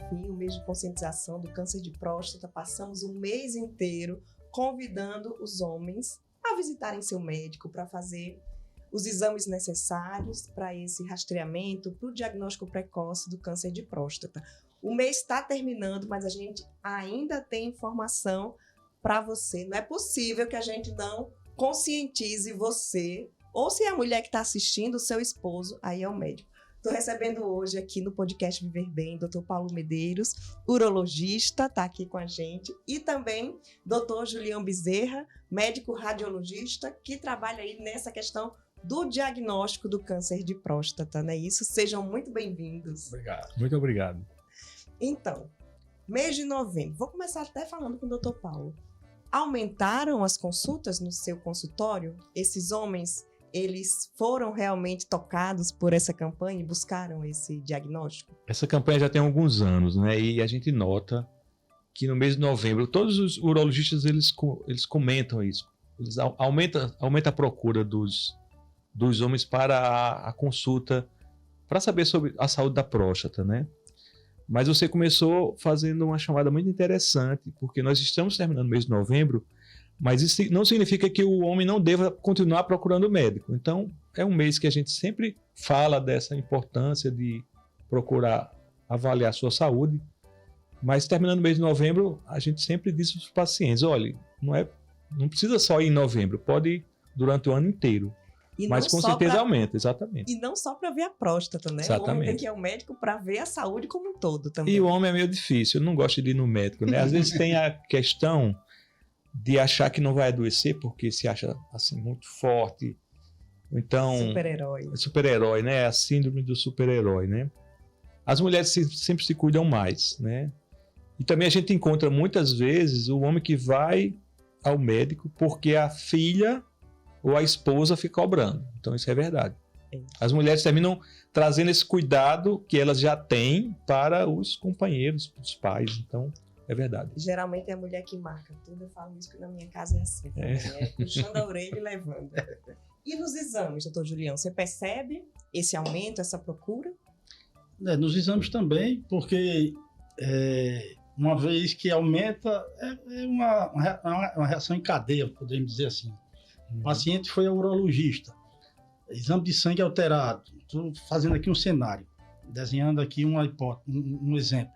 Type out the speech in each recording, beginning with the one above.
fim, o mês de conscientização do câncer de próstata. Passamos um mês inteiro convidando os homens a visitarem seu médico para fazer os exames necessários para esse rastreamento, para o diagnóstico precoce do câncer de próstata. O mês está terminando, mas a gente ainda tem informação para você. Não é possível que a gente não conscientize você, ou se é a mulher que está assistindo, o seu esposo, aí é o médico. Estou recebendo hoje aqui no podcast Viver Bem, Dr. Paulo Medeiros, urologista, está aqui com a gente, e também Dr. Julião Bezerra, médico radiologista, que trabalha aí nessa questão do diagnóstico do câncer de próstata, não é isso? Sejam muito bem-vindos. Obrigado. Muito obrigado. Então, mês de novembro, vou começar até falando com o Dr. Paulo. Aumentaram as consultas no seu consultório? Esses homens, eles foram realmente tocados por essa campanha e buscaram esse diagnóstico? Essa campanha já tem alguns anos, né? E a gente nota que no mês de novembro, todos os urologistas, eles comentam isso. Eles aumenta a procura dos homens para a consulta, para saber sobre a saúde da próstata, né? Mas você começou fazendo uma chamada muito interessante, porque nós estamos terminando o mês de novembro, mas isso não significa que o homem não deva continuar procurando o médico. Então, é um mês que a gente sempre fala dessa importância de procurar avaliar a sua saúde, mas terminando o mês de novembro, a gente sempre diz para os pacientes, olha, não precisa só ir em novembro, pode ir durante o ano inteiro. Mas com certeza aumenta, exatamente. E não só para ver a próstata, né? Exatamente. O homem tem que ir ao médico para ver a saúde como um todo também. E o homem é meio difícil, eu não gosto de ir no médico, né? Às vezes tem a questão de achar que não vai adoecer porque se acha assim muito forte. Então, super-herói, né? A síndrome do super-herói, né? As mulheres sempre se cuidam mais, né? E também a gente encontra muitas vezes o homem que vai ao médico porque a filha ou a esposa fica cobrando. Então isso é verdade. As mulheres terminam trazendo esse cuidado que elas já têm para os companheiros, para os pais. Então é verdade. Geralmente é a mulher que marca tudo. Eu falo isso que na minha casa é assim. É puxando a orelha e levando. E nos exames, doutor Julião, você percebe esse aumento, essa procura? Nos exames também, porque uma vez que aumenta, é uma reação em cadeia, podemos dizer assim. O paciente foi ao urologista, exame de sangue alterado. Estou fazendo aqui um cenário, desenhando aqui uma hipótese, um exemplo.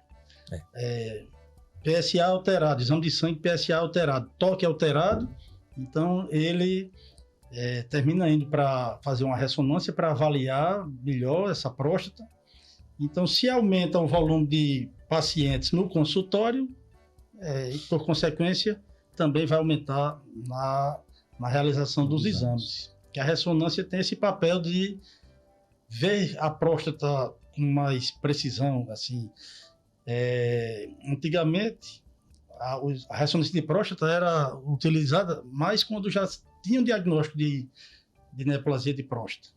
PSA alterado, exame de sangue PSA alterado, toque alterado. Então ele termina indo para fazer uma ressonância para avaliar melhor essa próstata. Então, se aumenta o volume de pacientes no consultório, e por consequência também vai aumentar na realização dos exames. Que a ressonância tem esse papel de ver a próstata com mais precisão, assim. Antigamente, a ressonância de próstata era utilizada mais quando já tinha um diagnóstico de neoplasia de próstata.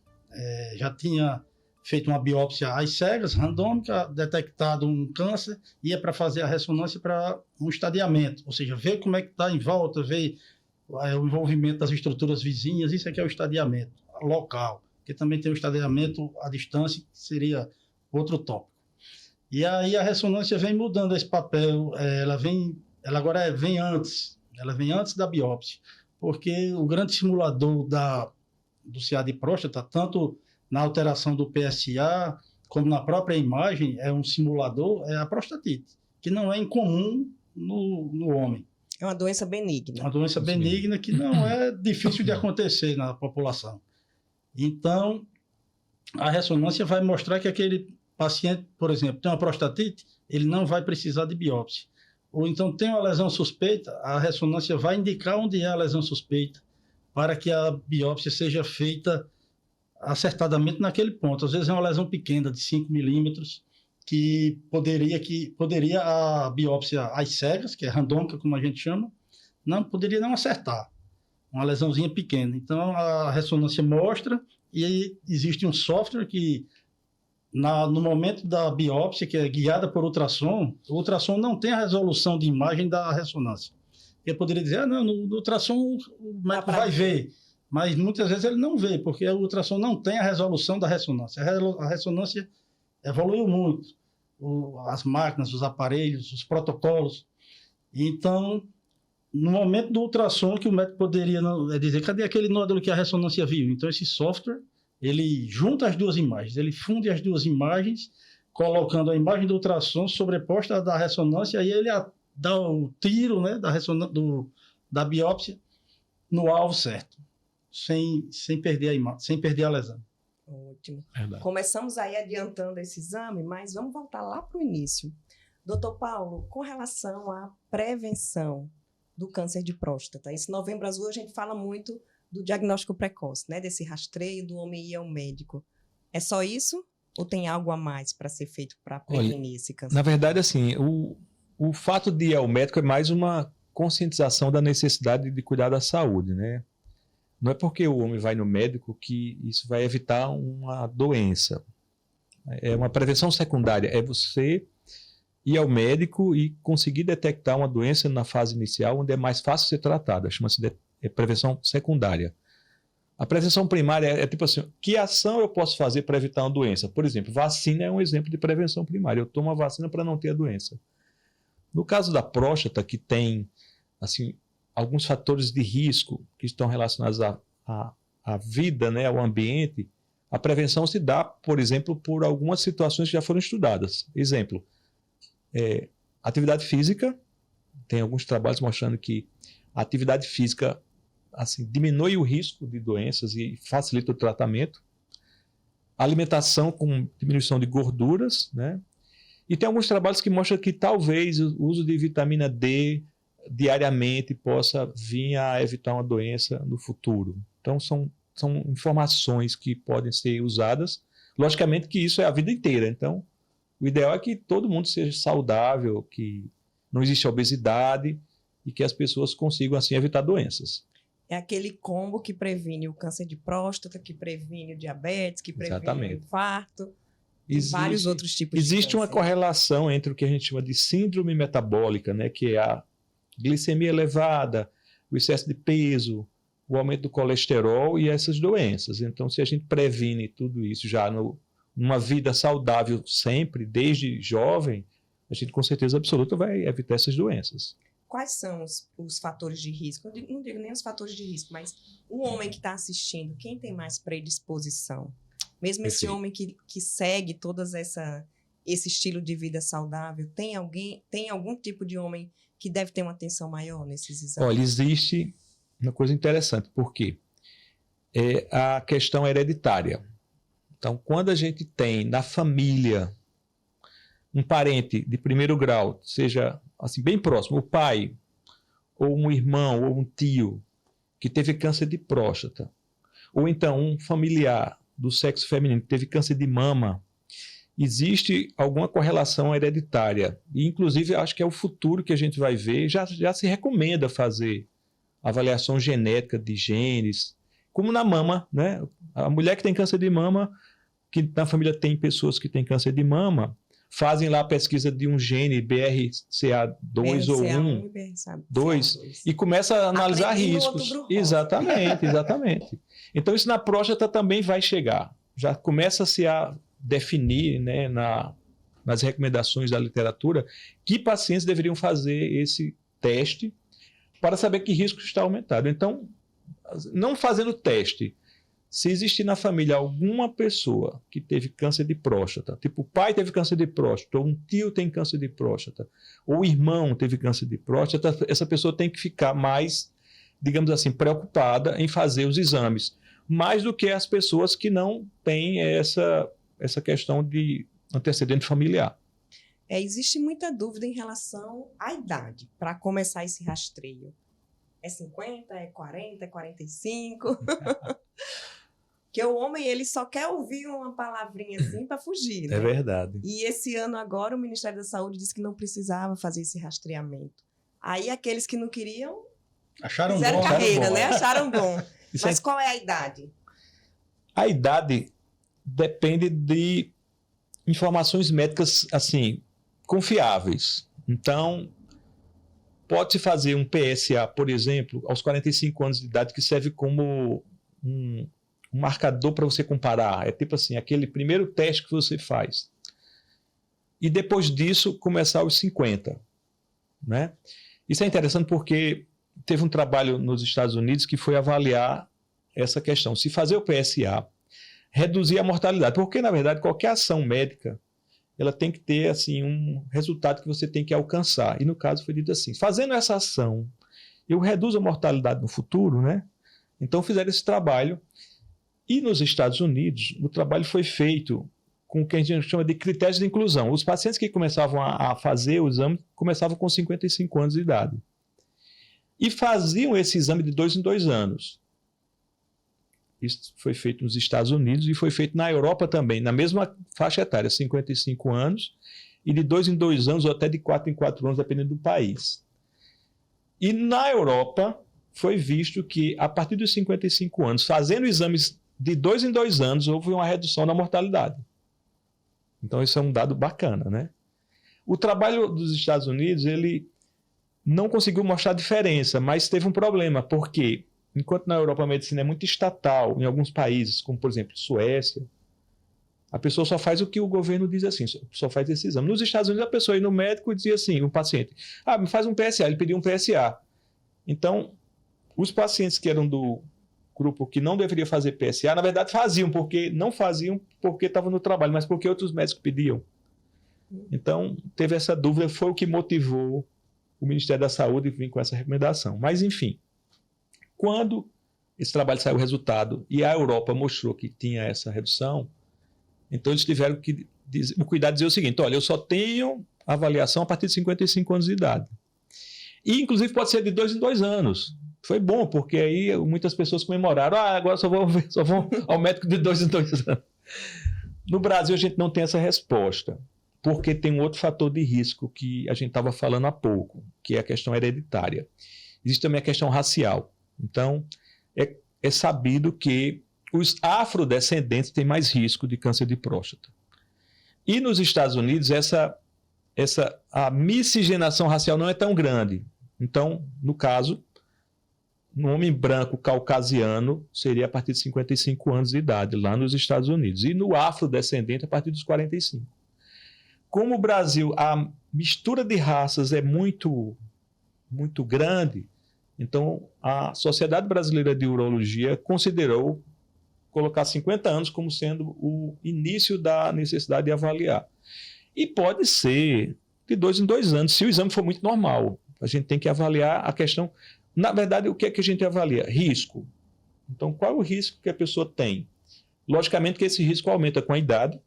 Já tinha feito uma biópsia às cegas, randômica, detectado um câncer, ia para fazer a ressonância para um estadiamento, ou seja, ver como é que está em volta, ver o envolvimento das estruturas vizinhas, isso aqui é o estadiamento local, que também tem o estadiamento à distância, que seria outro tópico. E aí a ressonância vem mudando esse papel, ela agora vem antes da biópsia, porque o grande simulador do CA de próstata, tanto na alteração do PSA, como na própria imagem, é um simulador, é a prostatite, que não é incomum no homem. É uma doença benigna. Uma doença benigna que não é difícil de acontecer na população. Então, a ressonância vai mostrar que aquele paciente, por exemplo, tem uma prostatite, ele não vai precisar de biópsia. Ou então tem uma lesão suspeita, a ressonância vai indicar onde é a lesão suspeita, para que a biópsia seja feita acertadamente naquele ponto. Às vezes é uma lesão pequena, de 5 milímetros, que poderia a biópsia às cegas, que é randômica, como a gente chama, poderia não acertar. Uma lesãozinha pequena. Então, a ressonância mostra, e aí existe um software que, no momento da biópsia, que é guiada por ultrassom, o ultrassom não tem a resolução de imagem da ressonância. Eu poderia dizer, no ultrassom o médico vai ver. Mas muitas vezes ele não vê, porque o ultrassom não tem a resolução da ressonância. A ressonância evoluiu muito. as máquinas, os aparelhos, os protocolos. Então, no momento do ultrassom, que o médico poderia dizer, cadê aquele nódulo que a ressonância viu? Então, esse software, ele junta as duas imagens, ele funde as duas imagens, colocando a imagem do ultrassom sobreposta à da ressonância, e ele dá o tiro, né, da biópsia no alvo certo, sem perder sem perder a lesão. Ótimo. Verdade. Começamos aí adiantando esse exame, mas vamos voltar lá para o início. Doutor Paulo, com relação à prevenção do câncer de próstata, esse Novembro Azul a gente fala muito do diagnóstico precoce, né, desse rastreio do homem ir ao médico. É só isso? Ou tem algo a mais para ser feito para prevenir esse câncer? Na verdade, assim, o fato de ir ao médico é mais uma conscientização da necessidade de cuidar da saúde, né? Não é porque o homem vai no médico que isso vai evitar uma doença. É uma prevenção secundária. É você ir ao médico e conseguir detectar uma doença na fase inicial, onde é mais fácil ser tratada. Chama-se de prevenção secundária. A prevenção primária é tipo assim, que ação eu posso fazer para evitar uma doença? Por exemplo, vacina é um exemplo de prevenção primária. Eu tomo a vacina para não ter a doença. No caso da próstata, que tem assim, alguns fatores de risco que estão relacionados à vida, né, ao ambiente, a prevenção se dá, por exemplo, por algumas situações que já foram estudadas. Exemplo, atividade física. Tem alguns trabalhos mostrando que a atividade física assim, diminui o risco de doenças e facilita o tratamento. Alimentação com diminuição de gorduras, né? E tem alguns trabalhos que mostram que talvez o uso de vitamina D diariamente possa vir a evitar uma doença no futuro. Então, são informações que podem ser usadas. Logicamente que isso é a vida inteira. Então, o ideal é que todo mundo seja saudável, que não existe obesidade e que as pessoas consigam, assim, evitar doenças. É aquele combo que previne o câncer de próstata, que previne o diabetes, que previne o infarto e vários outros tipos de câncer. Existe uma correlação entre o que a gente chama de síndrome metabólica, né, que é a glicemia elevada, o excesso de peso, o aumento do colesterol e essas doenças. Então, se a gente previne tudo isso já numa vida saudável sempre, desde jovem, a gente com certeza absoluta vai evitar essas doenças. Quais são os fatores de risco? Eu não digo nem os fatores de risco, mas o homem que está assistindo, quem tem mais predisposição? Mesmo esse homem que segue todas esse estilo de vida saudável, tem algum tipo de homem que deve ter uma atenção maior nesses exames? Olha, existe uma coisa interessante, porque é a questão hereditária. Então, quando a gente tem na família um parente de primeiro grau, seja assim, bem próximo, o pai, ou um irmão, ou um tio, que teve câncer de próstata, ou então um familiar do sexo feminino que teve câncer de mama, existe alguma correlação hereditária. E, inclusive, acho que é o futuro que a gente vai ver. Já se recomenda fazer avaliação genética de genes, como na mama, né? A mulher que tem câncer de mama, que na família tem pessoas que têm câncer de mama, fazem lá a pesquisa de um gene BRCA2 ou 1, 2, e começa a analisar riscos. Exatamente, exatamente. Então, isso na próstata também vai chegar. Já começa-se a definir, né, nas recomendações da literatura que pacientes deveriam fazer esse teste para saber que risco está aumentado. Então, não fazendo teste, se existir na família alguma pessoa que teve câncer de próstata, tipo o pai teve câncer de próstata, ou um tio tem câncer de próstata, ou o irmão teve câncer de próstata, essa pessoa tem que ficar mais, digamos assim, preocupada em fazer os exames, mais do que as pessoas que não têm essa questão de antecedente familiar. Existe muita dúvida em relação à idade para começar esse rastreio. É 50, é 40, é 45? Porque o homem, ele só quer ouvir uma palavrinha assim para fugir, né? É verdade. E esse ano agora o Ministério da Saúde disse que não precisava fazer esse rastreamento. Aí aqueles que não queriam fizeram carreira, né? Acharam bom. Mas qual é a idade? A idade depende de informações médicas, assim, confiáveis. Então, pode-se fazer um PSA, por exemplo, aos 45 anos de idade, que serve como um marcador para você comparar. É tipo assim, aquele primeiro teste que você faz. e depois disso começar os 50, né? Isso é interessante porque teve um trabalho nos Estados Unidos que foi avaliar essa questão. Se fazer o PSA, reduzir a mortalidade. Porque, na verdade, qualquer ação médica, ela tem que ter assim, um resultado que você tem que alcançar. E, no caso, foi dito assim, fazendo essa ação, eu reduzo a mortalidade no futuro, né? Então, fizeram esse trabalho. E nos Estados Unidos, o trabalho foi feito com o que a gente chama de critérios de inclusão. Os pacientes que começavam a fazer o exame começavam com 55 anos de idade. E faziam esse exame de 2 em 2 anos. Isso foi feito nos Estados Unidos e foi feito na Europa também, na mesma faixa etária, 55 anos, e de 2 em 2 anos, ou até de 4 em 4 anos, dependendo do país. E na Europa, foi visto que, a partir dos 55 anos, fazendo exames de 2 em 2 anos, houve uma redução na mortalidade. Então, isso é um dado bacana, né? O trabalho dos Estados Unidos, ele não conseguiu mostrar diferença, mas teve um problema, porque enquanto na Europa a medicina é muito estatal, em alguns países, como por exemplo Suécia, a pessoa só faz o que o governo diz assim, só faz esse exame. Nos Estados Unidos a pessoa ia no médico e dizia assim, o paciente, me faz um PSA, ele pediu um PSA. Então, os pacientes que eram do grupo que não deveria fazer PSA, na verdade faziam, não faziam porque estavam no trabalho, mas porque outros médicos pediam. Então, teve essa dúvida, foi o que motivou o Ministério da Saúde vir com essa recomendação. Mas, enfim, quando esse trabalho saiu o resultado e a Europa mostrou que tinha essa redução, então eles tiveram que o cuidado de dizer o seguinte, olha, eu só tenho avaliação a partir de 55 anos de idade. E, inclusive, pode ser de 2 em 2 anos. Foi bom, porque aí muitas pessoas comemoraram, agora só vão ao médico de 2 em 2 anos. No Brasil, a gente não tem essa resposta, porque tem um outro fator de risco que a gente estava falando há pouco, que é a questão hereditária. Existe também a questão racial. Então, é sabido que os afrodescendentes têm mais risco de câncer de próstata. E nos Estados Unidos, a miscigenação racial não é tão grande. Então, no caso, no homem branco caucasiano, seria a partir de 55 anos de idade, lá nos Estados Unidos. E no afrodescendente, a partir dos 45. Como o Brasil, a mistura de raças é muito, muito grande, então a Sociedade Brasileira de Urologia considerou colocar 50 anos como sendo o início da necessidade de avaliar. E pode ser de 2 em 2 anos, se o exame for muito normal. A gente tem que avaliar a questão... Na verdade, o que é que a gente avalia? Risco. Então, qual é o risco que a pessoa tem? Logicamente que esse risco aumenta com a idade.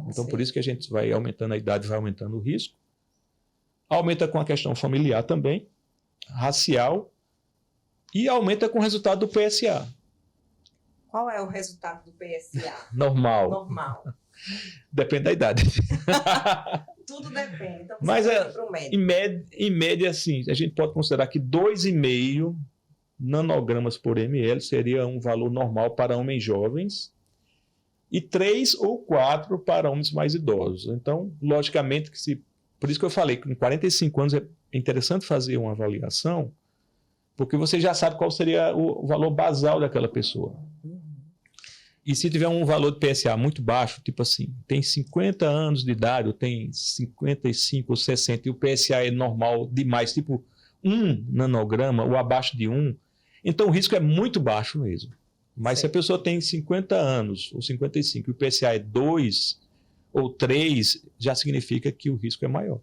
Então, por isso que a gente vai aumentando a idade, vai aumentando o risco. Aumenta com a questão familiar também, racial, e aumenta com o resultado do PSA. Qual é o resultado do PSA? Normal. Normal. Depende da idade. Tudo depende. Então, mas médico. Em média, assim, a gente pode considerar que 2,5 nanogramas por ml seria um valor normal para homens jovens e 3 ou 4 para homens mais idosos. Então, logicamente, por isso que eu falei que com 45 anos é interessante fazer uma avaliação, porque você já sabe qual seria o valor basal daquela pessoa. E se tiver um valor de PSA muito baixo, tipo assim, tem 50 anos de idade, ou tem 55 ou 60, e o PSA é normal demais, tipo 1 nanograma ou abaixo de 1, então o risco é muito baixo mesmo. Mas se a pessoa tem 50 anos ou 55 e o PSA é 2 ou 3, já significa que o risco é maior.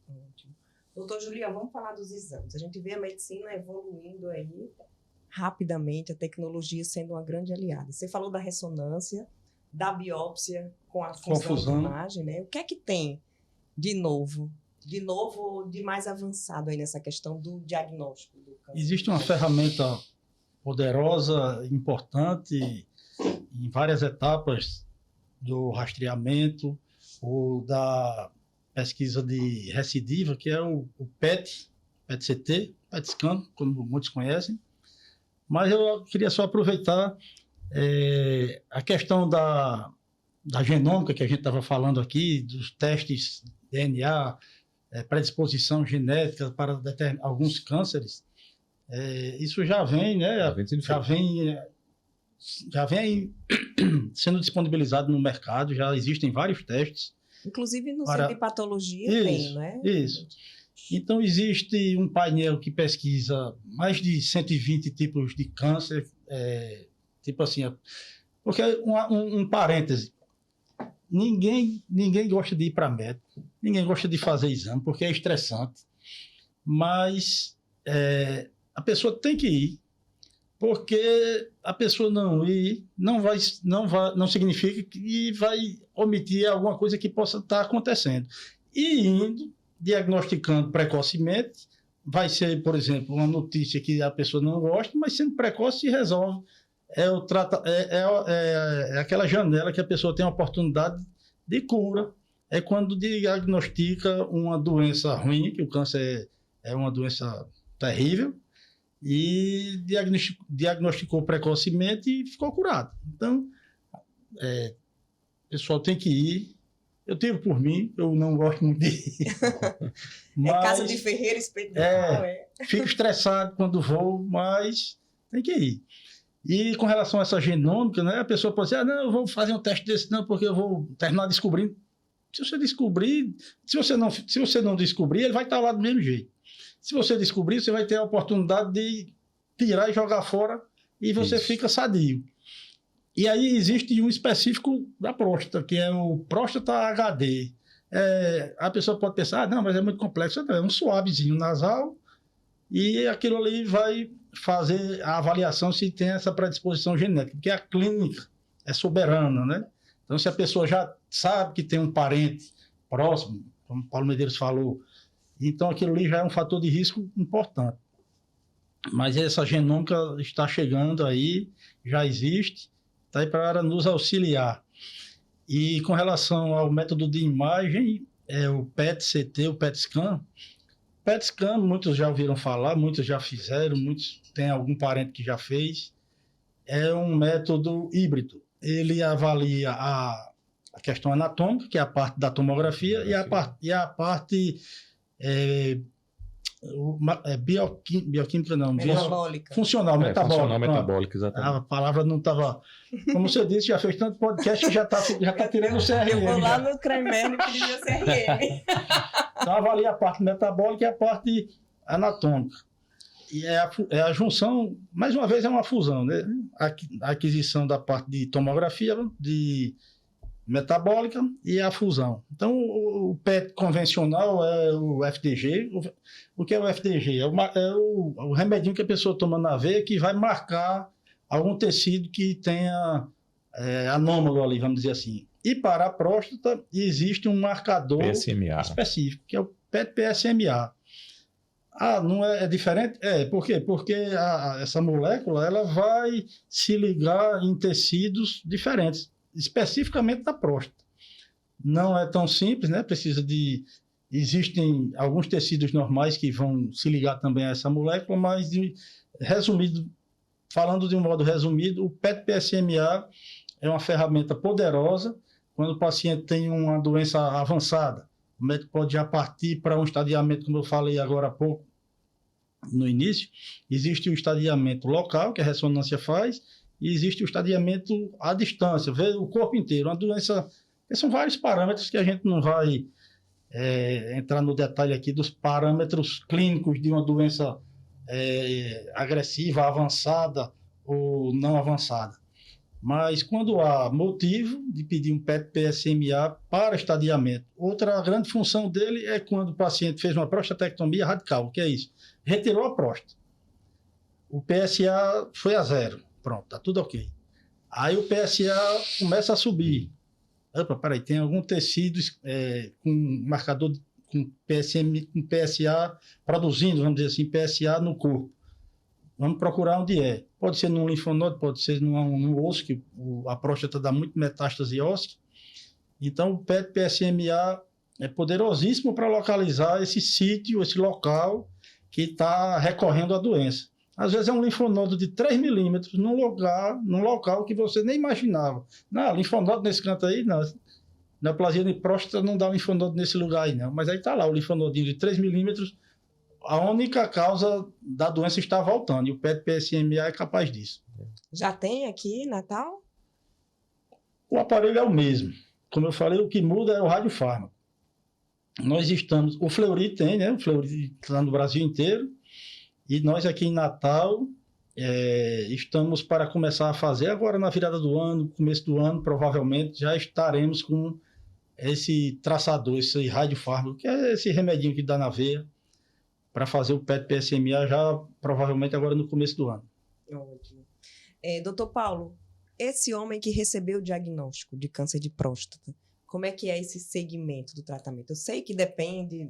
Ótimo. Doutor Julião, vamos falar dos exames. A gente vê a medicina evoluindo aí rapidamente, a tecnologia sendo uma grande aliada. Você falou da ressonância, da biópsia com a fusão de imagem, né? O que é que tem de novo, de mais avançado aí nessa questão do diagnóstico do câncer? Existe uma ferramenta poderosa, importante, em várias etapas do rastreamento ou da pesquisa de recidiva, que é o PET-CT, PET-scan, como muitos conhecem. Mas eu queria só aproveitar a questão da genômica que a gente estava falando aqui, dos testes DNA, predisposição genética para alguns cânceres. Isso já vem, né? Já vem sendo disponibilizado no mercado, já existem vários testes. Inclusive no Para- centro de patologia Isso, tem, não é? isso. Então, existe um painel que pesquisa mais de 120 tipos de câncer, tipo assim, porque um parêntese, ninguém gosta de ir para médico, ninguém gosta de fazer exame, porque é estressante, mas a pessoa tem que ir, porque a pessoa não ir não significa que vai omitir alguma coisa que possa estar acontecendo. E indo, diagnosticando precocemente, vai ser, por exemplo, uma notícia que a pessoa não gosta, mas sendo precoce se resolve. É aquela janela que a pessoa tem a oportunidade de cura. É quando diagnostica uma doença ruim, que o câncer é uma doença terrível, e diagnosticou precocemente e ficou curado. Então, o pessoal tem que ir. Eu tiro por mim, eu não gosto muito de ir. É casa de ferreiro espiritual, Fico estressado quando vou, mas tem que ir. E com relação a essa genômica, né, a pessoa pode dizer, não, eu vou fazer um teste desse não, porque eu vou terminar descobrindo. Se você descobrir, se você não descobrir, ele vai estar lá do mesmo jeito. Se você descobrir, você vai ter a oportunidade de tirar e jogar fora e você fica sadio. E aí existe um específico da próstata, que é o próstata HD. A pessoa pode pensar, não, mas é muito complexo. É um suavezinho nasal e aquilo ali vai fazer a avaliação se tem essa predisposição genética, porque a clínica é soberana, né? Então, se a pessoa já sabe que tem um parente próximo, como o Paulo Medeiros falou, então aquilo ali já é um fator de risco importante. Mas essa genômica está chegando aí, já existe, está aí para nos auxiliar. E com relação ao método de imagem, o PET-CT, o PET-scan. PET-scan, muitos já ouviram falar, muitos já fizeram, muitos têm algum parente que já fez. É um método híbrido. Ele avalia a questão anatômica, que é a parte da tomografia, e a parte bioquímica, não. Metabólica. Funcional, metabólica. Funcional, metabólica, exatamente. A palavra não estava... Como você disse, já fez tanto podcast que já tá tirando o CRM. Eu vou lá no CREMER e pedir meu CRM. Então, avalia a parte metabólica e a parte anatômica. E é a junção, mais uma vez, é uma fusão, né? A aquisição da parte de tomografia, de metabólica e a fusão. Então, o PET convencional é o FDG. O que é o FDG? É o remedinho que a pessoa toma na veia que vai marcar algum tecido que tenha anômalo ali, vamos dizer assim. E para a próstata existe um marcador PSMA. específico, que é o PET-PSMA. Não é diferente? Por quê? Porque essa molécula ela vai se ligar em tecidos diferentes, especificamente da próstata. Não é tão simples, né? Existem alguns tecidos normais que vão se ligar também a essa molécula, mas, falando de um modo resumido, o PET-PSMA é uma ferramenta poderosa quando o paciente tem uma doença avançada. O médico pode já partir para um estadiamento, como eu falei agora há pouco, no início. Existe o estadiamento local, que a ressonância faz, e existe o estadiamento à distância, ver o corpo inteiro. Uma doença... São vários parâmetros que a gente não vai entrar no detalhe aqui dos parâmetros clínicos de uma doença agressiva, avançada ou não avançada. Mas quando há motivo de pedir um PET-PSMA para estadiamento, outra grande função dele é quando o paciente fez uma prostatectomia radical. O que é isso? Retirou a próstata. O PSA foi a 0. Pronto, está tudo ok. Aí o PSA começa a subir. Opa, peraí, tem algum tecido com marcador com PSA produzindo, vamos dizer assim, PSA no corpo. Vamos procurar onde é. Pode ser num linfonodo, pode ser num osso, que a próstata dá muito metástase óssea. Então, o PET-PSMA é poderosíssimo para localizar esse sítio, esse local que está recorrendo à doença. Às vezes é um linfonodo de 3 milímetros num local que você nem imaginava. Não, linfonodo nesse canto aí, não. Neoplasia de próstata não dá linfonodo nesse lugar aí, não. Mas aí está lá o linfonodinho de 3 milímetros. A única causa da doença está voltando, e o PET-PSMA é capaz disso. Já tem aqui, Natal? O aparelho é o mesmo. como eu falei, o que muda é o radiofármaco. Nós estamos, o Fleury tem, né? O Fleury está no Brasil inteiro, e nós aqui em Natal estamos para começar a fazer agora na virada do ano, começo do ano, provavelmente já estaremos com esse traçador, esse radiofármaco, que é esse remedinho que dá na veia, para fazer o PET-PSMA já provavelmente agora no começo do ano. Ótimo. Doutor Paulo, esse homem que recebeu o diagnóstico de câncer de próstata, como é que é esse segmento do tratamento? Eu sei que depende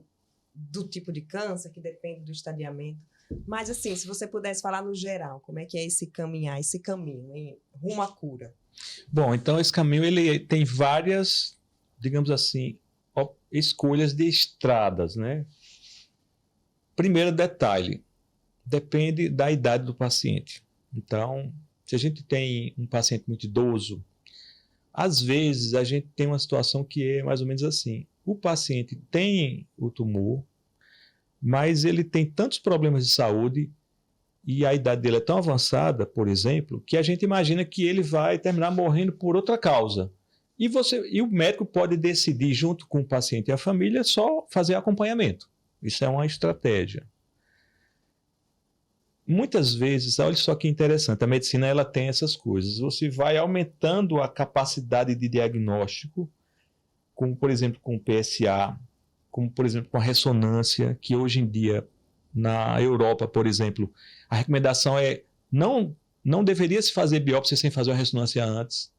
do tipo de câncer, que depende do estadiamento, mas assim, se você pudesse falar no geral, como é que é esse caminho, hein, rumo à cura? Bom, então esse caminho ele tem várias, digamos assim, escolhas de estradas, né? Primeiro detalhe, depende da idade do paciente. Então, se a gente tem um paciente muito idoso, às vezes a gente tem uma situação que é mais ou menos assim. O paciente tem o tumor, mas ele tem tantos problemas de saúde e a idade dele é tão avançada, por exemplo, que a gente imagina que ele vai terminar morrendo por outra causa. E o médico pode decidir, junto com o paciente e a família, só fazer acompanhamento. Isso é uma estratégia. Muitas vezes, olha só que interessante, a medicina ela tem essas coisas. Você vai aumentando a capacidade de diagnóstico, como por exemplo com o PSA, como por exemplo com a ressonância, que hoje em dia na Europa, por exemplo, a recomendação é não deveria se fazer biópsia sem fazer uma ressonância antes,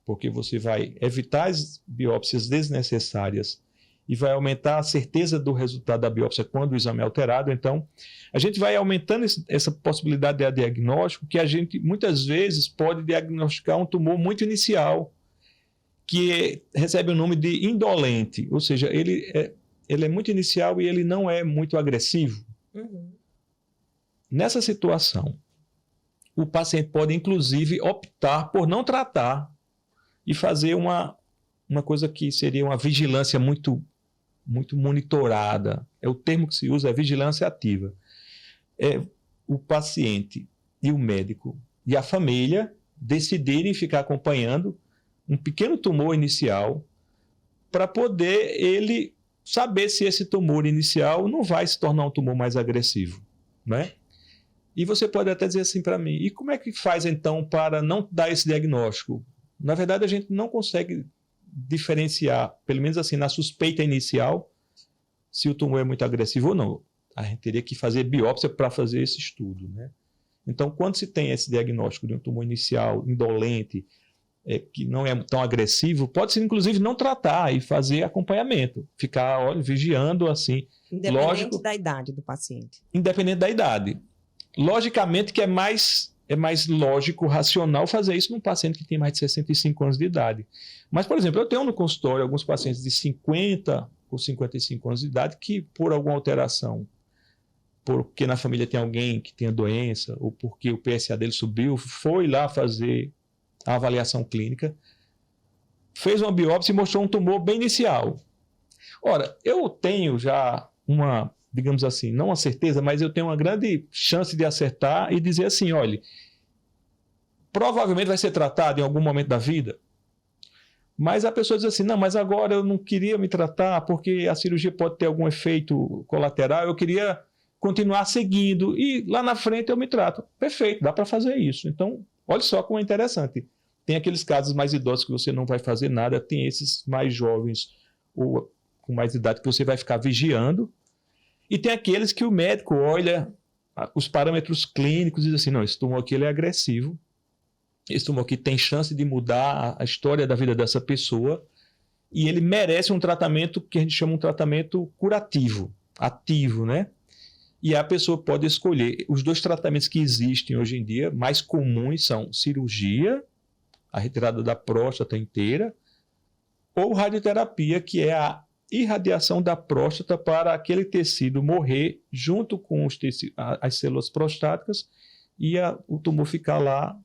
porque você vai evitar as biópsias desnecessárias e vai aumentar a certeza do resultado da biópsia quando o exame é alterado. Então, a gente vai aumentando essa possibilidade de diagnóstico, que a gente muitas vezes pode diagnosticar um tumor muito inicial, que recebe o nome de indolente, ou seja, ele é muito inicial e ele não é muito agressivo. Uhum. Nessa situação, o paciente pode inclusive optar por não tratar e fazer uma coisa que seria uma vigilância muito monitorada. O termo que se usa é vigilância ativa. O paciente e o médico e a família decidirem ficar acompanhando um pequeno tumor inicial para poder ele saber se esse tumor inicial não vai se tornar um tumor mais agressivo, né? E você pode até dizer assim para mim, e como é que faz então para não dar esse diagnóstico? Na verdade, a gente não consegue diferenciar, pelo menos assim, na suspeita inicial, se o tumor é muito agressivo ou não. A gente teria que fazer biópsia para fazer esse estudo, né? Então, quando se tem esse diagnóstico de um tumor inicial indolente, que não é tão agressivo, pode-se inclusive não tratar e fazer acompanhamento, ficar vigiando assim. Independente da idade do paciente. Independente da idade. Logicamente que é mais lógico, racional fazer isso num paciente que tem mais de 65 anos de idade. Mas, por exemplo, eu tenho no consultório alguns pacientes de 50 ou 55 anos de idade que, por alguma alteração, porque na família tem alguém que tenha doença, ou porque o PSA dele subiu, foi lá fazer a avaliação clínica, fez uma biópsia e mostrou um tumor bem inicial. Ora, eu tenho já uma, digamos assim, não uma certeza, mas eu tenho uma grande chance de acertar e dizer assim, olha, provavelmente vai ser tratado em algum momento da vida, mas a pessoa diz assim, não, mas agora eu não queria me tratar porque a cirurgia pode ter algum efeito colateral, eu queria continuar seguindo e lá na frente eu me trato. Perfeito, dá para fazer isso. Então, olha só como é interessante. Tem aqueles casos mais idosos que você não vai fazer nada, tem esses mais jovens ou com mais idade que você vai ficar vigiando, e tem aqueles que o médico olha os parâmetros clínicos e diz assim, não, esse tumor aqui ele é agressivo, esse tumor aqui tem chance de mudar a história da vida dessa pessoa e ele merece um tratamento que a gente chama um tratamento curativo, ativo, né? E a pessoa pode escolher. Os dois tratamentos que existem hoje em dia, mais comuns, são cirurgia, a retirada da próstata inteira, ou radioterapia, que é a irradiação da próstata para aquele tecido morrer junto com as células prostáticas e o tumor ficar lá,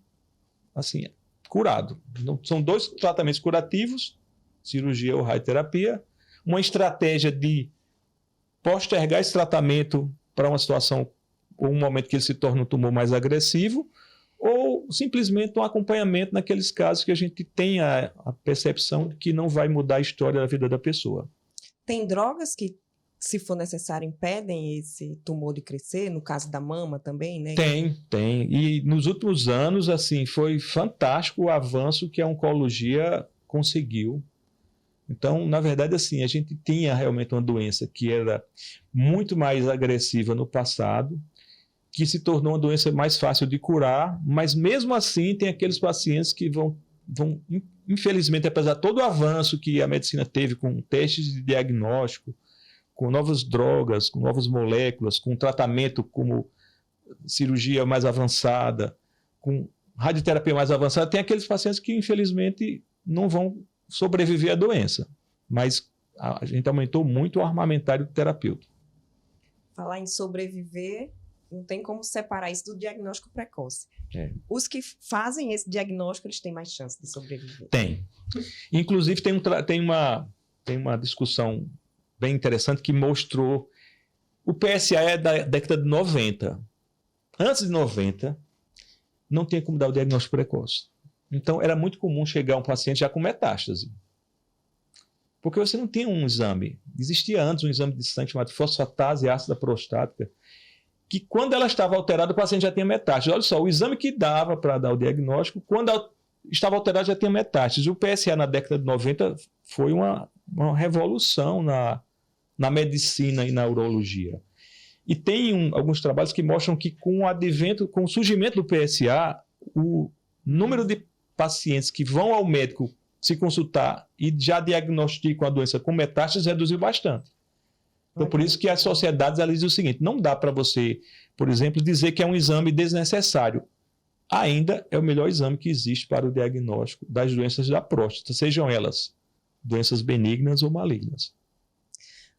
assim, curado. Então, são dois tratamentos curativos, cirurgia ou radioterapia, uma estratégia de postergar esse tratamento para uma situação ou um momento que ele se torna um tumor mais agressivo, ou simplesmente um acompanhamento naqueles casos que a gente tem a percepção de que não vai mudar a história da vida da pessoa. Tem drogas que, se for necessário, impedem esse tumor de crescer, no caso da mama também, né? Tem. E nos últimos anos, assim, foi fantástico o avanço que a oncologia conseguiu. Então, na verdade, assim, a gente tinha realmente uma doença que era muito mais agressiva no passado, que se tornou uma doença mais fácil de curar, mas mesmo assim tem aqueles pacientes que vão infelizmente, apesar de todo o avanço que a medicina teve com testes de diagnóstico, com novas drogas, com novas moléculas, com tratamento como cirurgia mais avançada, com radioterapia mais avançada, tem aqueles pacientes que infelizmente não vão sobreviver à doença, mas a gente aumentou muito o armamentário do terapeuta. Falar em sobreviver, não tem como separar isso do diagnóstico precoce. Os que fazem esse diagnóstico, eles têm mais chance de sobreviver. Tem. Inclusive, tem uma discussão bem interessante que mostrou o PSA é da década de 90. Antes de 90, não tinha como dar o diagnóstico precoce. Então, era muito comum chegar um paciente já com metástase. Porque você não tinha um exame. Existia antes um exame de sangue chamado fosfatase ácida prostática, que quando ela estava alterada, o paciente já tinha metástase. Olha só, o exame que dava para dar o diagnóstico, quando estava alterado, já tinha metástase. O PSA na década de 90 foi uma revolução na medicina e na urologia. E tem alguns trabalhos que mostram que com o surgimento do PSA, o número de pacientes que vão ao médico se consultar e já diagnosticam a doença com metástase reduziu bastante. Então, por isso que as sociedades elas dizem o seguinte, não dá para você, por exemplo, dizer que é um exame desnecessário. Ainda é o melhor exame que existe para o diagnóstico das doenças da próstata, sejam elas doenças benignas ou malignas.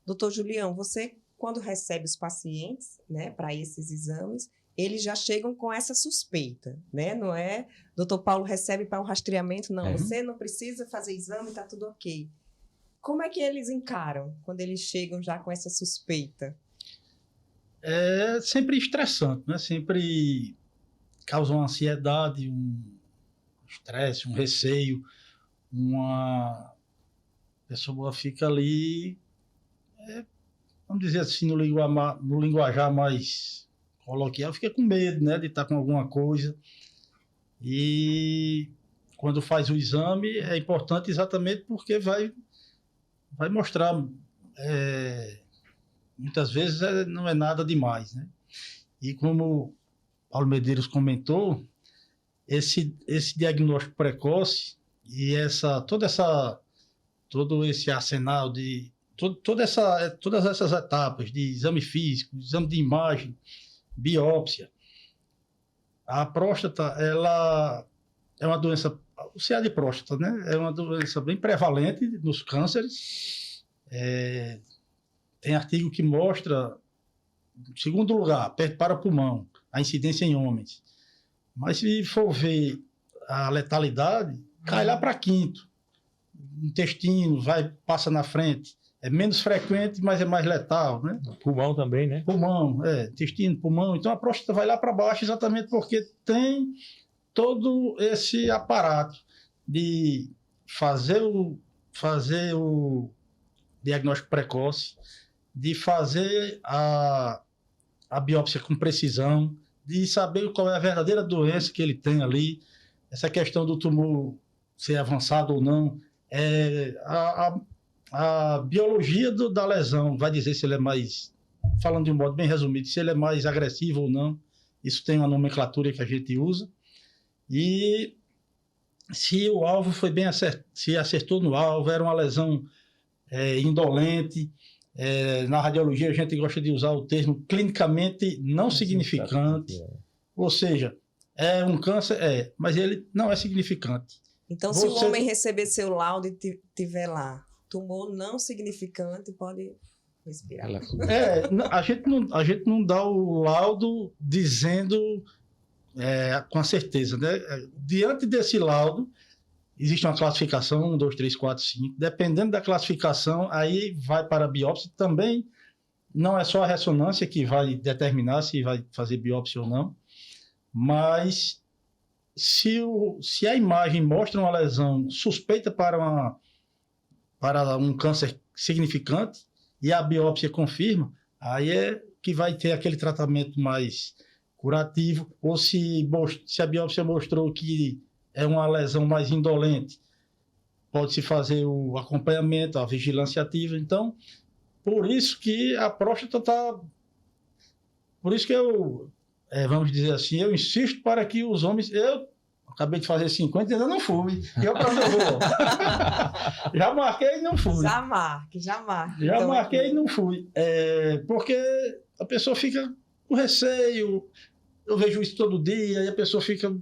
Doutor Julião, você, quando recebe os pacientes, né, para esses exames, eles já chegam com essa suspeita, né? Não é, doutor Paulo recebe para um rastreamento, não, você não precisa fazer exame, está tudo ok. Como é que eles encaram quando eles chegam já com essa suspeita? É sempre estressante, né? Sempre causa uma ansiedade, um estresse, um receio, a pessoa fica ali, vamos dizer assim, no linguajar mais coloquial, fica com medo, né, de estar com alguma coisa. E quando faz o exame, é importante exatamente porque vai mostrar, muitas vezes não é nada demais, né? E como Paulo Medeiros comentou, esse diagnóstico precoce e todo esse arsenal de todas essas etapas de exame físico, exame de imagem, biópsia, a próstata, ela é uma doença, o CA de próstata, né? É uma doença bem prevalente nos cânceres. Tem artigo que mostra, em segundo lugar, para pulmão, a incidência em homens. Mas se for ver a letalidade, cai lá para quinto. Intestino, passa na frente. É menos frequente, mas é mais letal, né? Pulmão também, né? Pulmão, intestino, pulmão. Então a próstata vai lá para baixo exatamente porque tem todo esse aparato de fazer o diagnóstico precoce, de fazer a biópsia com precisão, de saber qual é a verdadeira doença que ele tem ali, essa questão do tumor ser avançado ou não, a biologia da lesão vai dizer se ele é mais, falando de um modo bem resumido, se ele é mais agressivo ou não. Isso tem uma nomenclatura que a gente usa. E se o alvo foi bem se acertou no alvo, era uma lesão indolente. Na radiologia a gente gosta de usar o termo clinicamente não significante. Ou seja, é um câncer, mas ele não é significante. Então, se o homem receber seu laudo e tiver lá tumor não significante, pode respirar. A gente não dá o laudo dizendo com certeza, né? Diante desse laudo, existe uma classificação, 1, 2, 3, 4, 5. Dependendo da classificação, aí vai para a biópsia. Também não é só a ressonância que vai determinar se vai fazer biópsia ou não, mas se a imagem mostra uma lesão suspeita para um câncer significante e a biópsia confirma, aí é que vai ter aquele tratamento mais curativo, ou se a biópsia mostrou que é uma lesão mais indolente, pode-se fazer o acompanhamento, a vigilância ativa. Então, por isso que a próstata está... Por isso que eu, vamos dizer assim, eu insisto para que os homens... Eu acabei de fazer 50 e ainda não fui. E eu para onde eu vou? Já marquei e não fui. Já marque. Já Então, marquei e não fui. Porque a pessoa fica com receio, eu vejo isso todo dia, e a pessoa fica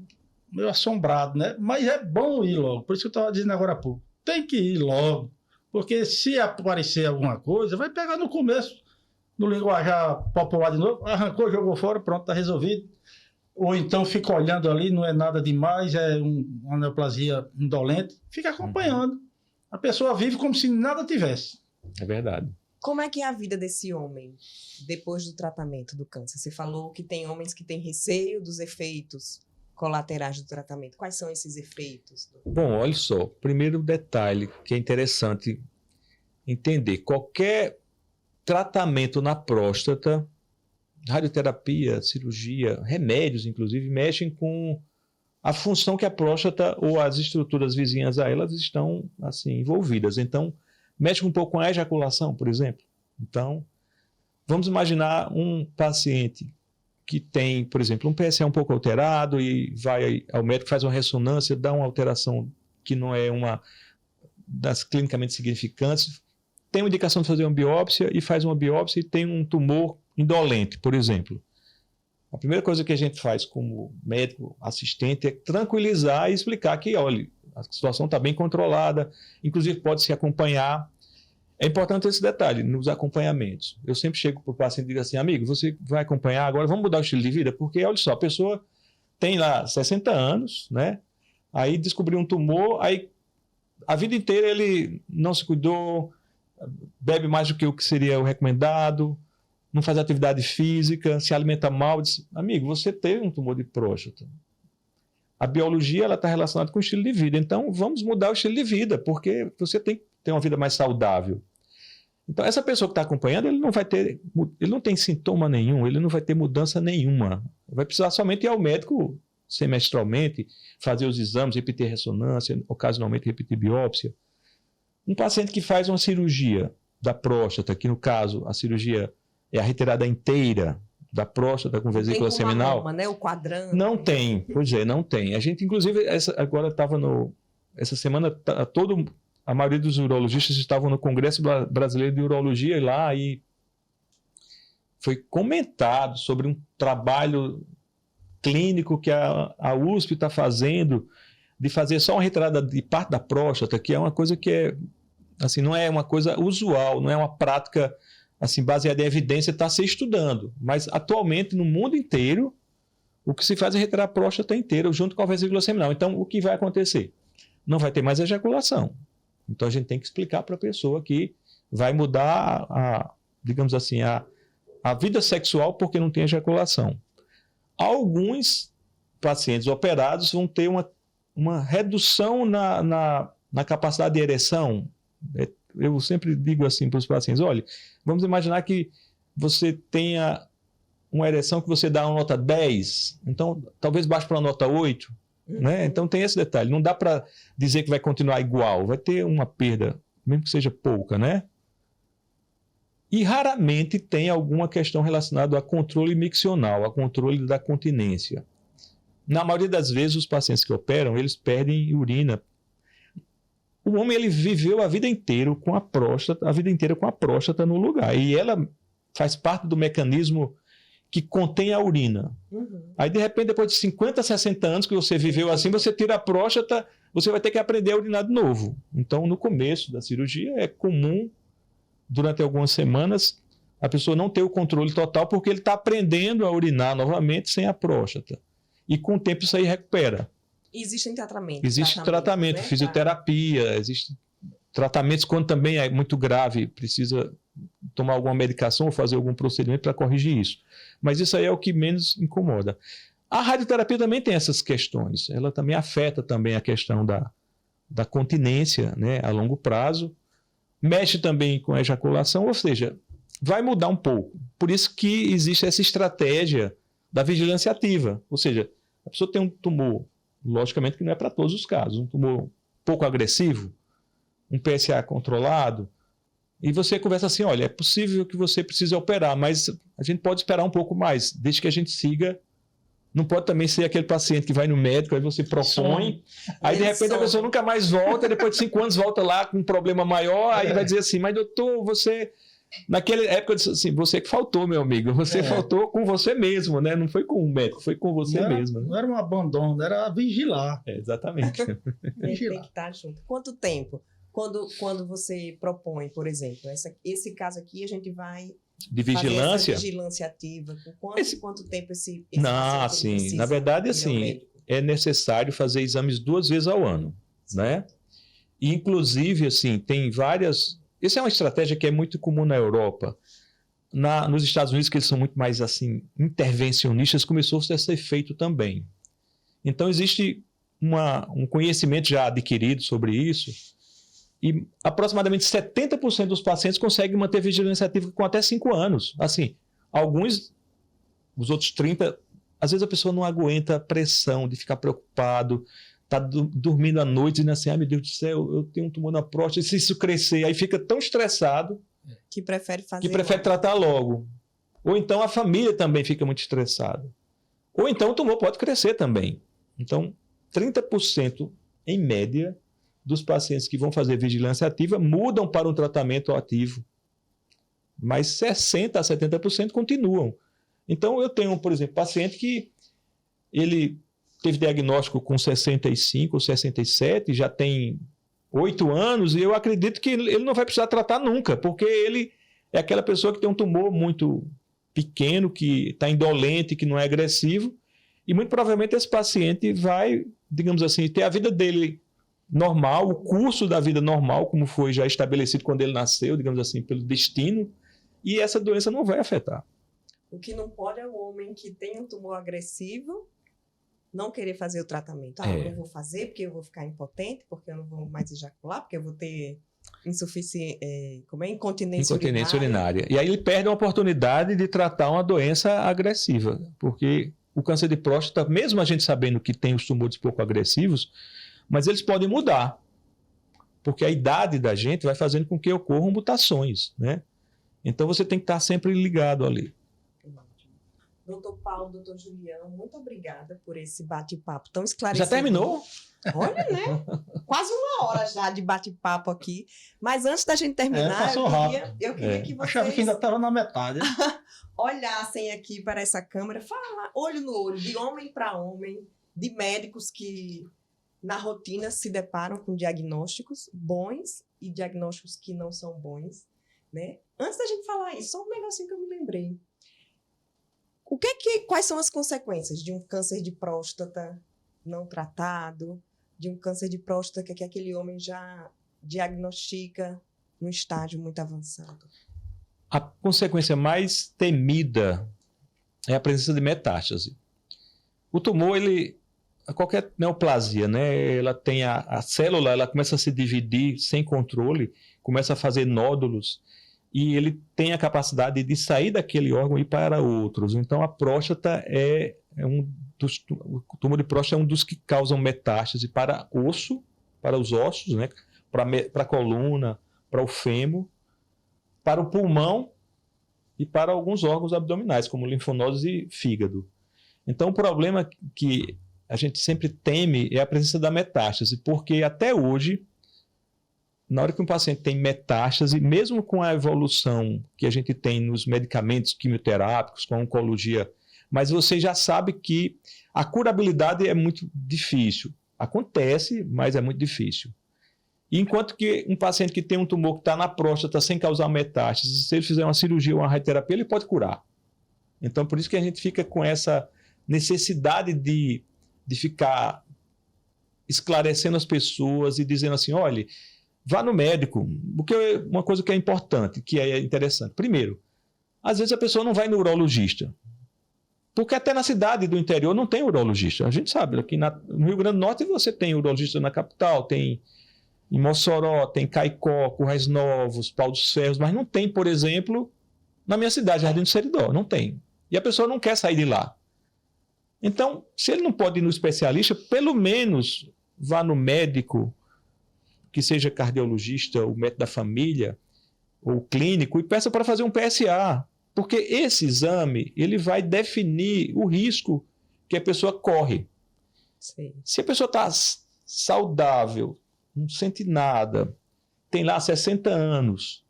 meio assombrado, né? Mas é bom ir logo, por isso que eu estava dizendo agora há pouco. Tem que ir logo, porque se aparecer alguma coisa, vai pegar no começo, no linguajar popular de novo, arrancou, jogou fora, pronto, está resolvido. Ou então fica olhando ali, não é nada demais, é uma neoplasia indolente, fica acompanhando. A pessoa vive como se nada tivesse. É verdade. como é que é a vida desse homem depois do tratamento do câncer? Você falou que tem homens que têm receio dos efeitos colaterais do tratamento. Quais são esses efeitos? Bom, olha só. Primeiro detalhe que é interessante entender. Qualquer tratamento na próstata, radioterapia, cirurgia, remédios, inclusive, mexem com a função que a próstata ou as estruturas vizinhas a elas estão assim, envolvidas. Então, mexe um pouco com a ejaculação, por exemplo. Então, vamos imaginar um paciente que tem, por exemplo, um PSA um pouco alterado e vai ao médico, faz uma ressonância, dá uma alteração que não é uma das clinicamente significantes, tem uma indicação de fazer uma biópsia e faz uma biópsia e tem um tumor indolente, por exemplo. A primeira coisa que a gente faz como médico assistente é tranquilizar e explicar que, olha, a situação está bem controlada, inclusive pode-se acompanhar. É importante esse detalhe nos acompanhamentos. Eu sempre chego para o paciente e digo assim, amigo, você vai acompanhar agora, vamos mudar o estilo de vida? Porque, olha só, a pessoa tem lá 60 anos, né? Aí descobriu um tumor, aí a vida inteira ele não se cuidou, bebe mais do que o que seria o recomendado, não faz atividade física, se alimenta mal. Diz, amigo, você teve um tumor de próstata. A biologia está relacionada com o estilo de vida. Então, vamos mudar o estilo de vida, porque você tem que ter uma vida mais saudável. Então, essa pessoa que está acompanhando, ele não tem sintoma nenhum, ele não vai ter mudança nenhuma. Vai precisar somente ir ao médico semestralmente, fazer os exames, repetir ressonância, ocasionalmente repetir biópsia. Um paciente que faz uma cirurgia da próstata, que no caso a cirurgia é a retirada inteira da próstata com vesícula seminal. Mama, né? O quadrante. Não tem, pois é, não tem. A gente, inclusive, agora estava essa semana, a maioria dos urologistas estavam no Congresso Brasileiro de Urologia e lá aí foi comentado sobre um trabalho clínico que a USP está fazendo de fazer só uma retirada de parte da próstata, que é uma coisa que é, assim, não é uma coisa usual, não é uma prática assim, baseada em evidência, está se estudando. Mas, atualmente, no mundo inteiro, o que se faz é retirar a próstata inteira, junto com a vesícula seminal. Então, o que vai acontecer? Não vai ter mais ejaculação. Então, a gente tem que explicar para a pessoa que vai mudar, digamos assim, a vida sexual porque não tem ejaculação. Alguns pacientes operados vão ter uma redução na capacidade de ereção. Eu sempre digo assim para os pacientes, olha, vamos imaginar que você tenha uma ereção que você dá uma nota 10, então talvez baixe para uma nota 8, né? Então tem esse detalhe, não dá para dizer que vai continuar igual, vai ter uma perda, mesmo que seja pouca, né? E raramente tem alguma questão relacionada a controle miccional, a controle da continência. Na maioria das vezes os pacientes que operam, eles perdem urina. O homem ele viveu a vida inteira com a próstata no lugar. E ela faz parte do mecanismo que contém a urina. Uhum. Aí, de repente, depois de 50, 60 anos que você viveu assim, você tira a próstata, você vai ter que aprender a urinar de novo. Então, no começo da cirurgia, é comum, durante algumas semanas, a pessoa não ter o controle total, porque ele está aprendendo a urinar novamente sem a próstata. E com o tempo isso aí recupera. Existem tratamentos. Existe tratamento, né? Fisioterapia, existem tratamentos quando também é muito grave, precisa tomar alguma medicação ou fazer algum procedimento para corrigir isso. Mas isso aí é o que menos incomoda. A radioterapia também tem essas questões. Ela também afeta também a questão da continência, né, a longo prazo. Mexe também com a ejaculação, ou seja, vai mudar um pouco. Por isso que existe essa estratégia da vigilância ativa. Ou seja, a pessoa tem um tumor, logicamente que não é para todos os casos, um tumor pouco agressivo, um PSA controlado, e você conversa assim, olha, é possível que você precise operar, mas a gente pode esperar um pouco mais, desde que a gente siga. Não pode também ser aquele paciente que vai no médico, aí você propõe, aí de repente a pessoa nunca mais volta, depois de 5 anos volta lá com um problema maior, aí vai dizer assim, mas doutor, você... Naquela época eu disse assim, você que faltou, meu amigo, você faltou com você mesmo, né? Não foi com o médico, foi com você mesmo. Né? Não era um abandono, era vigilar. Exatamente. Tem que estar junto. Quanto tempo? Quando você propõe, por exemplo, esse caso aqui, a gente vai... De vigilância? Essa vigilância ativa. Quanto tempo esse não, sim. Na verdade, assim, é necessário fazer exames 2 vezes ao ano, né? E, inclusive, assim, tem várias... Essa é uma estratégia que é muito comum na Europa. Nos Estados Unidos, que eles são muito mais, assim, intervencionistas, começou a ser feito também. Então, existe um conhecimento já adquirido sobre isso. E aproximadamente 70% dos pacientes conseguem manter vigilância ativa com até 5 anos. Assim, os outros 30%, às vezes a pessoa não aguenta a pressão de ficar preocupado, está dormindo à noite dizendo assim, meu Deus do céu, eu tenho um tumor na próstata, e se isso crescer, aí fica tão estressado que prefere tratar logo. Ou então a família também fica muito estressada. Ou então o tumor pode crescer também. Então, 30% em média dos pacientes que vão fazer vigilância ativa mudam para um tratamento ativo. Mas 60% a 70% continuam. Então, eu tenho, por exemplo, paciente que ele teve diagnóstico com 65 ou 67, já tem 8 anos, e eu acredito que ele não vai precisar tratar nunca, porque ele é aquela pessoa que tem um tumor muito pequeno, que está indolente, que não é agressivo, e muito provavelmente esse paciente vai, digamos assim, ter a vida dele normal, o curso da vida normal, como foi já estabelecido quando ele nasceu, digamos assim, pelo destino, e essa doença não vai afetar. O que não pode é o homem que tem um tumor agressivo não querer fazer o tratamento. Eu não vou fazer porque eu vou ficar impotente, porque eu não vou mais ejacular, porque eu vou ter incontinência urinária. E aí ele perde a oportunidade de tratar uma doença agressiva, porque o câncer de próstata, mesmo a gente sabendo que tem os tumores pouco agressivos, mas eles podem mudar, porque a idade da gente vai fazendo com que ocorram mutações, né? Então você tem que estar sempre ligado ali. Doutor Paulo, doutor Julião, muito obrigada por esse bate-papo tão esclarecedor. Já terminou? Olha, né? Quase 1 hora já de bate-papo aqui. Mas antes da gente terminar, eu queria que vocês... Achava que ainda estava na metade. Olhassem aqui para essa câmera, fala olho no olho, de homem para homem, de médicos que na rotina se deparam com diagnósticos bons e diagnósticos que não são bons, né? Antes da gente falar isso, só um negocinho que eu me lembrei. Quais são as consequências de um câncer de próstata não tratado, de um câncer de próstata que aquele homem já diagnostica num estágio muito avançado? A consequência mais temida é a presença de metástase. O tumor, qualquer neoplasia, né? Ela tem a célula, ela começa a se dividir sem controle, começa a fazer nódulos, e ele tem a capacidade de sair daquele órgão e ir para outros. Então, a próstata o tumor de próstata é um dos que causam metástase para osso, para os ossos, né? Para a coluna, para o fêmur, para o pulmão e para alguns órgãos abdominais, como linfonodos e fígado. Então, o problema que a gente sempre teme é a presença da metástase, porque até hoje, na hora que um paciente tem metástase, mesmo com a evolução que a gente tem nos medicamentos quimioterápicos, com a oncologia, mas você já sabe que a curabilidade é muito difícil. Acontece, mas é muito difícil. E enquanto que um paciente que tem um tumor que está na próstata sem causar metástase, se ele fizer uma cirurgia ou uma radioterapia, ele pode curar. Então, por isso que a gente fica com essa necessidade de ficar esclarecendo as pessoas e dizendo assim, olha, vá no médico, porque uma coisa que é importante, que é interessante. Primeiro, às vezes a pessoa não vai no urologista. Porque até na cidade do interior não tem urologista. A gente sabe, aqui no Rio Grande do Norte você tem urologista na capital, tem em Mossoró, tem Caicó, Currais Novos, Pau dos Ferros, mas não tem, por exemplo, na minha cidade, Jardim do Seridó, não tem. E a pessoa não quer sair de lá. Então, se ele não pode ir no especialista, pelo menos vá no médico, que seja cardiologista, o médico da família, ou clínico, e peça para fazer um PSA. Porque esse exame, ele vai definir o risco que a pessoa corre. Sim. Se a pessoa está saudável, não sente nada, tem lá 60 anos,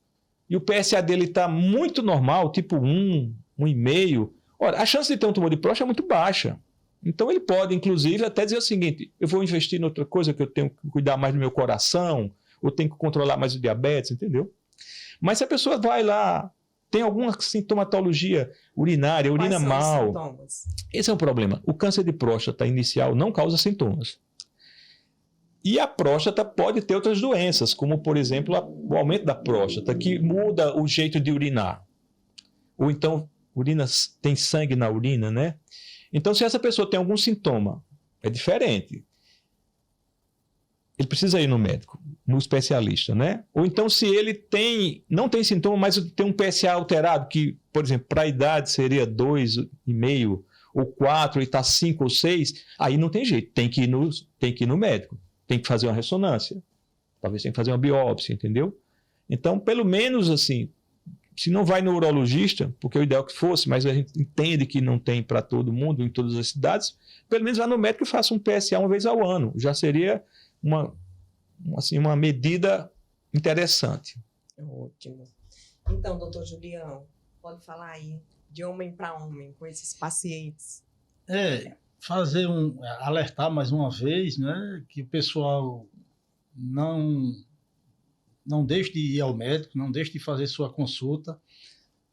e o PSA dele está muito normal, tipo 1, 1,5, ora, a chance de ter um tumor de próstata é muito baixa. Então ele pode, inclusive, até dizer o seguinte, eu vou investir em outra coisa, que eu tenho que cuidar mais do meu coração, ou tenho que controlar mais o diabetes, entendeu? Mas se a pessoa vai lá, tem alguma sintomatologia urinária, urina Quais são mal. os sintomas? Esse é o problema. O câncer de próstata inicial não causa sintomas. E a próstata pode ter outras doenças, como, por exemplo, o aumento da próstata, que muda o jeito de urinar. Ou então, tem sangue na urina, né? Então, se essa pessoa tem algum sintoma, é diferente. Ele precisa ir no médico, no especialista, né? Ou então, se ele não tem sintoma, mas tem um PSA alterado, que, por exemplo, para a idade seria 2,5 ou 4 e está 5 ou 6, aí não tem jeito, tem que ir no médico, tem que fazer uma ressonância, talvez tenha que fazer uma biópsia, entendeu? Então, pelo menos assim, se não vai no urologista, porque o ideal que fosse, mas a gente entende que não tem para todo mundo, em todas as cidades, pelo menos vá no médico e faça um PSA uma vez ao ano, já seria uma medida interessante. Ótimo. Então, doutor Julião, pode falar aí de homem para homem com esses pacientes. Alertar mais uma vez, né, que o pessoal não deixe de ir ao médico, não deixe de fazer sua consulta a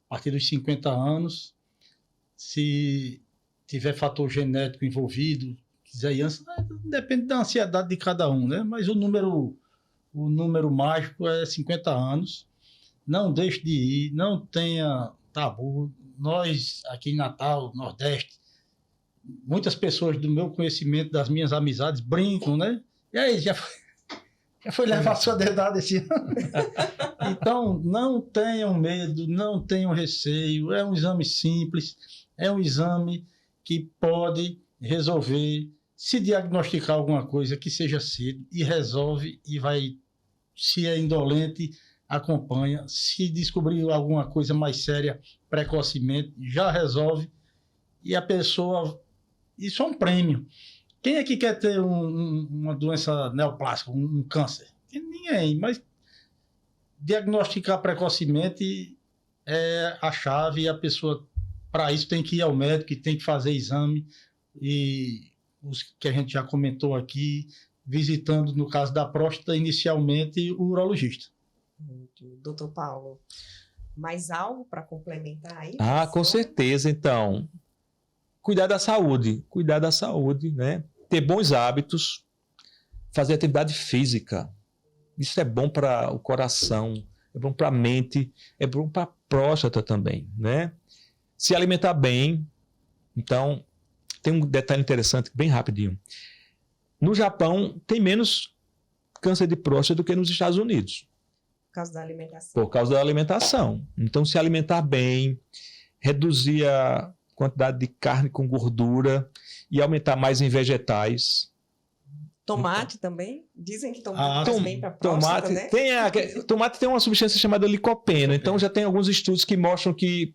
partir dos 50 anos. Se tiver fator genético envolvido, quiser ir antes, depende da ansiedade de cada um, né? Mas o número mágico é 50 anos. Não deixe de ir, não tenha tabu. Nós, aqui em Natal, Nordeste, muitas pessoas do meu conhecimento, das minhas amizades, brincam, né? E aí, já foi levar sua dedada esse ano? Então, não tenham medo, não tenham receio. É um exame simples, é um exame que pode resolver. Se diagnosticar alguma coisa, que seja cedo, e resolve, e vai, se é indolente, acompanha. Se descobrir alguma coisa mais séria precocemente, já resolve. E a pessoa... Isso é um prêmio. Quem é que quer ter uma doença neoplástica, um câncer? Ninguém, mas diagnosticar precocemente é a chave, e a pessoa, para isso, tem que ir ao médico, tem que fazer exame, e os que a gente já comentou aqui, visitando, no caso da próstata, inicialmente, o urologista. Doutor Paulo, mais algo para complementar aí? Com certeza, então. Cuidar da saúde, né? Ter bons hábitos, fazer atividade física. Isso é bom para o coração, é bom para a mente, é bom para a próstata também, né? Se alimentar bem. Então, tem um detalhe interessante, bem rapidinho. No Japão, tem menos câncer de próstata do que nos Estados Unidos. Por causa da alimentação. Por causa da alimentação. Então, se alimentar bem, reduzir a quantidade de carne com gordura e aumentar mais em vegetais. Tomate também? Dizem que tomate faz bem para a próstata, tomate, né? Tomate tem uma substância chamada licopeno. Então, já tem alguns estudos que mostram que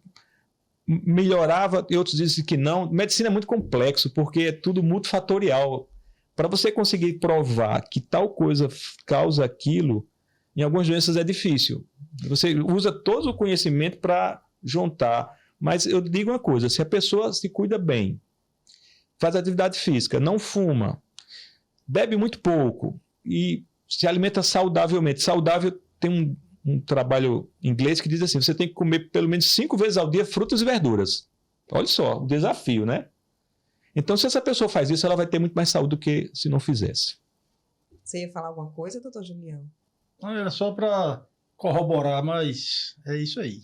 melhorava, e outros dizem que não. Medicina é muito complexo, porque é tudo multifatorial. Para você conseguir provar que tal coisa causa aquilo, em algumas doenças é difícil. Você usa todo o conhecimento para juntar. Mas eu digo uma coisa, se a pessoa se cuida bem, faz atividade física, não fuma, bebe muito pouco e se alimenta saudavelmente. Saudável tem um trabalho em inglês que diz assim, você tem que comer pelo menos 5 vezes ao dia frutas e verduras. Olha só, o desafio, né? Então, se essa pessoa faz isso, ela vai ter muito mais saúde do que se não fizesse. Você ia falar alguma coisa, doutor Julião? Não, era só para corroborar, mas é isso aí.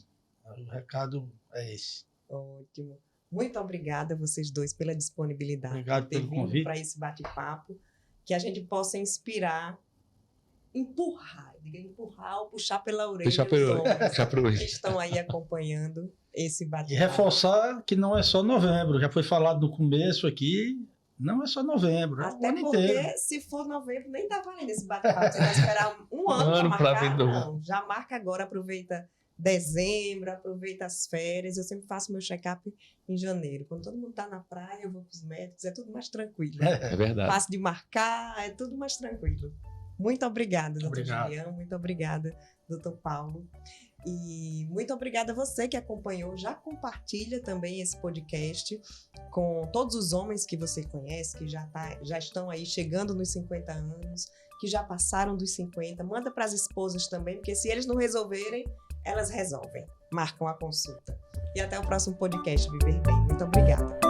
O recado é esse. Ótimo. Muito obrigada a vocês dois pela disponibilidade. Obrigado de ter pelo vindo convite. para esse bate-papo, que a gente possa inspirar, empurrar ou puxar pela orelha Puxar os pelo- homens puxar pelo- que estão aí acompanhando esse E bate-papo. reforçar que não é só novembro, já foi falado no começo aqui, não é só novembro, é o Até ano porque, inteiro. se for novembro, nem tá valendo esse bate-papo. Você vai esperar um ano ano para pra marcar? vir novo. Não, já marca agora, aproveita dezembro, aproveita as férias. Eu sempre faço meu check-up em janeiro. Quando todo mundo tá na praia, eu vou pros médicos, é tudo mais tranquilo. É verdade. Fácil de marcar, é tudo mais tranquilo. Muito obrigada, doutor Obrigado. Julião. Muito obrigada, doutor Paulo. E muito obrigada a você que acompanhou. Já compartilha também esse podcast com todos os homens que você conhece, que já estão aí chegando nos 50 anos, que já passaram dos 50. Manda para as esposas também, porque se eles não resolverem, elas resolvem. Marcam a consulta. E até o próximo podcast Viver Bem. Muito obrigada.